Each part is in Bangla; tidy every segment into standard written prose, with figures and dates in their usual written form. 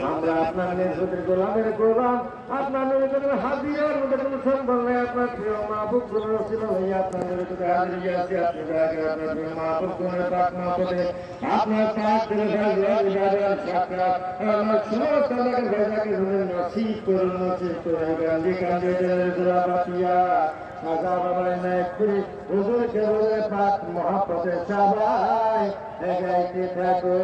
আমরা আপনার নির্বাচন গোলামের গোলাম, আপনার নির্বাচনের হাজিরার মধ্যে কোনো সম্ভব নেই। আপনার প্রিয় মাহবুব গুণ ছিল হইয়া আপনার নির্বাচনে হাজির গিয়েছে। আপনার প্রিয় মাহবুব গুণের পাক মাহবুবে আপনার পাক করে আমার সমস্ত এলাকার ভাইজাকে নসিব করুন, নসিব করে গান্ধী কান্দে জোড়া বাপিয়া সাজা বাবার নায়ক করি হুজুরকে বলে পাক মহাপথে সবাই এগাইতে থাকো।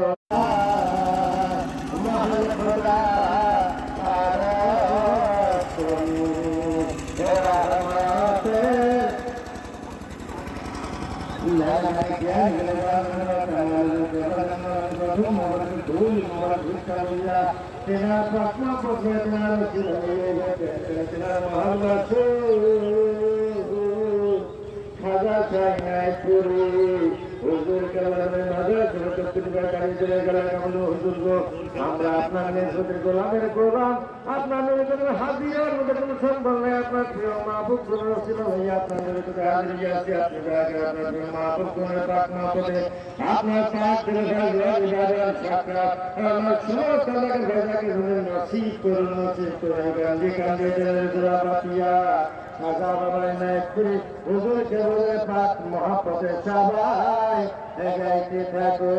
আমরা আপনার নির্বাচন গোলামের গোলাম, আপনার নির্বাচনের হাজিরার মধ্যে কোনো সম্ভব নেই। আপনার প্রিয় মাহবুব গুণ ছিল হইয়া আপনার নির্বাচনে হাজির গিয়েছে। আপনার প্রিয় মাহবুব গুণের পাক মাহবুবে আপনার পাক করে আমার সমস্ত এলাকার ভাইজাকে নসিব করুন, নসিব করে গান্ধী কান্দে জোড়া বাপিয়া সাজা বাবার নায়ক করি হুজুরকে বলে পাক মহাপথে সবাই এগাইতে থাকো।